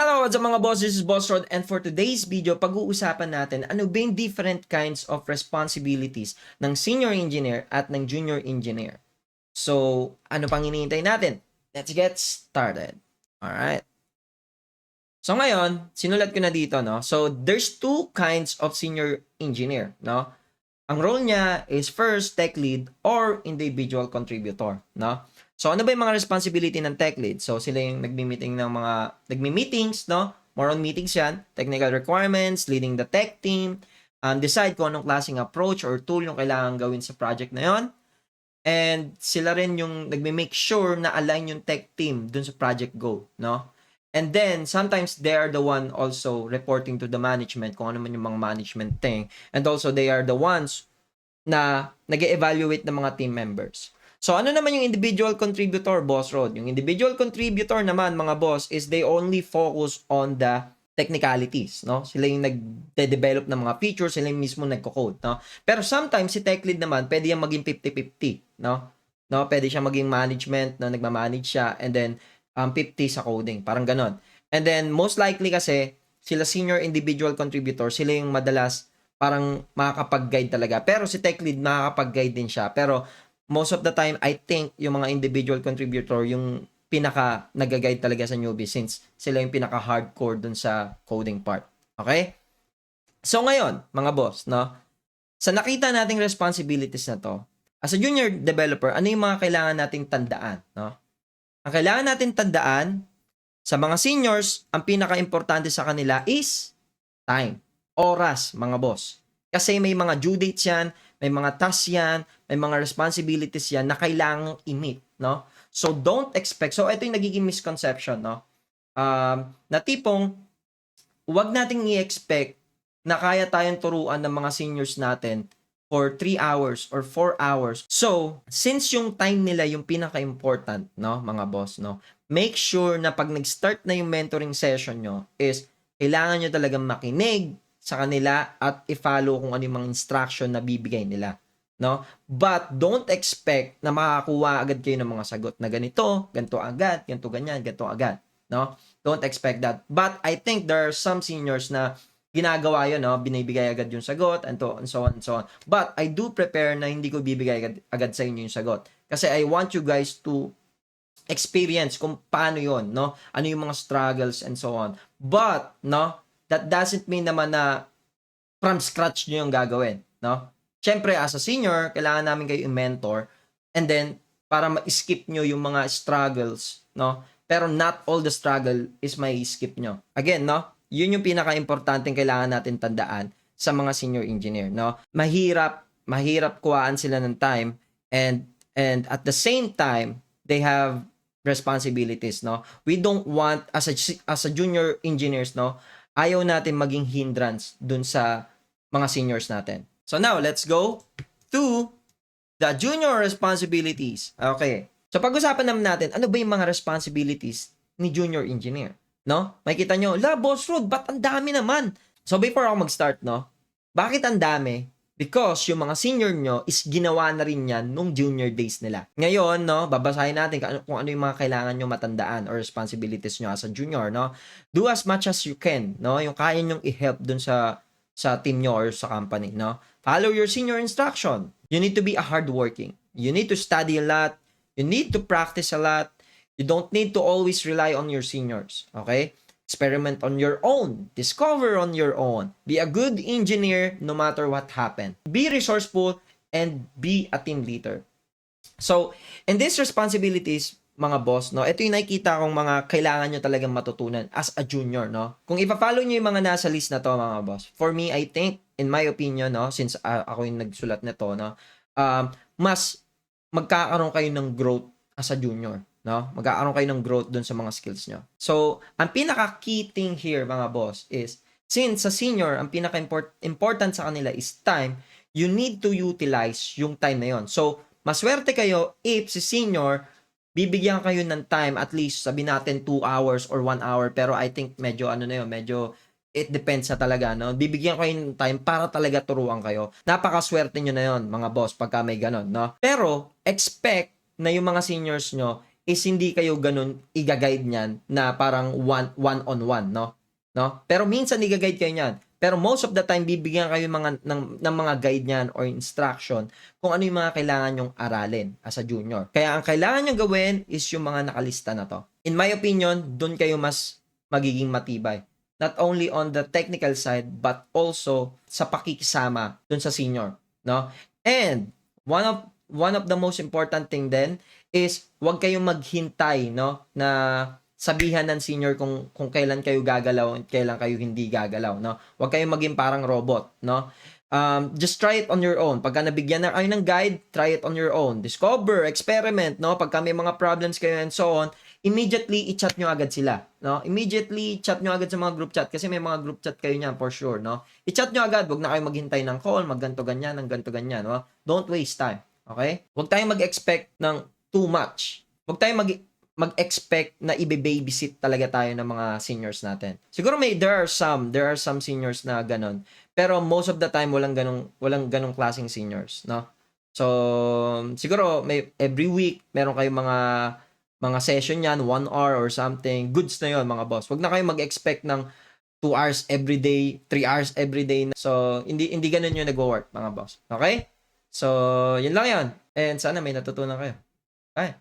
Hello, what's up mga boss? This is Boss Rod, and for today's video, pag-uusapan natin ano ba yung different kinds of responsibilities ng senior engineer at ng junior engineer. So, ano pang hinihintay natin? Let's get started. Alright. So ngayon, sinulat ko na dito, no? So, there's two kinds of senior engineer, no? Ang role niya is first, tech lead or individual contributor, no? So, ano ba yung mga responsibility ng tech lead? So, sila yung nagmi-meetings, no? More on meetings yan. Technical requirements, leading the tech team, decide kung anong klaseng approach or tool yung kailangan gawin sa project na yon. And sila rin yung nagmi-make sure na align yung tech team dun sa project goal, no? And then, sometimes they are the one also reporting to the management kung ano man yung mga management thing. And also, they are the ones na nag-evaluate ng mga team members. So, ano naman yung individual contributor, Boss Rod? Yung individual contributor naman, mga boss, is they only focus on the technicalities, no? Sila yung nagde-develop ng mga features, sila yung mismo nagko-code, no? Pero sometimes, si tech lead naman, pwede yung maging 50-50, no? No? Pwede siya maging management, no? Nagmamanage siya, and then, 50 sa coding, parang ganon. And then, most likely kasi, sila senior individual contributor, sila yung madalas parang makakapag-guide talaga. Pero si tech lead, makakapag-guide din siya. Pero, most of the time, I think yung mga individual contributor, yung pinaka nag-guide talaga sa newbie since sila yung pinaka hardcore dun sa coding part. Okay? So ngayon, mga boss, no? Sa nakita nating responsibilities na to, as a junior developer, ano yung mga kailangan nating tandaan, no? Ang kailangan nating tandaan sa mga seniors, ang pinaka-importante sa kanila is time, oras, mga boss. Kasi may mga due dates yan, may mga tasks yan, may mga responsibilities yan na kailangang i-meet, no? So, don't expect. So, ito yung nagiging misconception, no? Na tipong, huwag nating i-expect na kaya tayong turuan ng mga seniors natin for 3 hours or 4 hours. So, since yung time nila yung pinaka-important, no, mga boss, no? Make sure na pag nag-start na yung mentoring session nyo is, kailangan nyo talagang makinig sa kanila at i-follow kung ano yung mga instruction na bibigay nila, no? But don't expect na makakuha agad kayo ng mga sagot na ganito, ganito agad, ganito ganyan, ganito agad, no? Don't expect that. But I think there are some seniors na ginagawa yun, no? Binibigay agad yung sagot and so on and so on. But I do prepare na hindi ko bibigay agad sa inyo yung sagot. Kasi I want you guys to experience kung paano yun, no? Ano yung mga struggles and so on. But, no? That doesn't mean naman na from scratch nyo yung gagawin, no? Siyempre, as a senior, kailangan namin kayo i-mentor and then, para ma-skip nyo yung mga struggles, no? Pero not all the struggle is may skip nyo. Again, no? Yun yung pinaka-importanting kailangan natin tandaan sa mga senior engineer, no? Mahirap kuhaan sila ng time and at the same time, they have responsibilities, no? We don't want, as a junior engineers, no? Ayaw natin maging hindrance dun sa mga seniors natin. So now, let's go to the junior responsibilities. Okay. So pag-usapan naman natin, ano ba yung mga responsibilities ni junior engineer? No? Makikita nyo, Boss Rod, ba't ang dami naman? So before ako mag-start, no? Bakit ang dami? Because yung mga senior nyo is ginawa na rin yan nung junior days nila. Ngayon, no, babasahin natin kung ano yung mga kailangan nyo matandaan or responsibilities nyo as a junior, no? Do as much as you can, no? Yung kaya nyong i-help dun sa team nyo or sa company, no? Follow your senior instruction. You need to be a hardworking. You need to study a lot. You need to practice a lot. You don't need to always rely on your seniors, okay? Experiment on your own. Discover on your own. Be a good engineer no matter what happened. Be resourceful and be a team leader. So, in these responsibilities, mga boss, no, ito yung nakikita kong mga kailangan nyo talagang matutunan as a junior, no. Kung ipa-follow nyo yung mga nasa list na to, mga boss, for me, I think, in my opinion, no, since ako yung nagsulat nito, no, mas magkakaroon kayo ng growth as a junior. No? Magkakaroon kayo ng growth dun sa mga skills nyo. So, ang pinaka-key thing here, mga boss, is since sa senior, ang pinaka-important sa kanila is time, you need to utilize yung time na yon. So, maswerte kayo if si senior, bibigyan kayo ng time, at least, sabi natin 2 hours or 1 hour, pero I think medyo, medyo, it depends sa talaga, no? Bibigyan kayo ng time para talaga turuan kayo. Napakaswerte nyo na yon, mga boss, pagka may ganon, no? Pero, expect na yung mga seniors nyo is hindi kayo ganun i-guide niyan na parang one-on-one, no? No? Pero minsan i-guide kayo niyan. Pero most of the time, bibigyan kayo ng mga guide niyan or instruction kung ano yung mga kailangan nyong aralin as a junior. Kaya ang kailangan nyong gawin is yung mga nakalista na to. In my opinion, doon kayo mas magiging matibay. Not only on the technical side, but also sa pakikisama dun sa senior. No? And one of the most important thing then is wag kayong maghintay, no, na sabihan ng senior kung kailan kayo gagalaw at kailan kayo hindi gagalaw, no. Wag kayong maging parang robot, no. Just try it on your own. Pagka nabigyan na kayo ng guide, try it on your own. Discover, experiment, no. Pagka may mga problems kayo and so on, immediately i-chat nyo agad sila, no. Immediately chat nyo agad sa mga group chat kasi may mga group chat kayo niyan for sure, no. I-chat nyo agad, wag na kayo maghintay ng call, magganto ganyan, ng ganto ganyan, no. Don't waste time. Okay? Huwag tayong mag-expect ng too much. Huwag tayong mag-expect na ibe-babysit talaga tayo ng mga seniors natin. Siguro there are some seniors na ganon. Pero most of the time walang ganong klaseng seniors, no? So, siguro may every week meron kayong mga session yan, 1 hour or something. Goods na yon mga boss. Huwag na kayong mag-expect ng 2 hours every day, 3 hours every day. So, hindi ganun yung nag-work, mga boss. Okay? So, yun lang yan. And sana may natutunan kayo. Okay.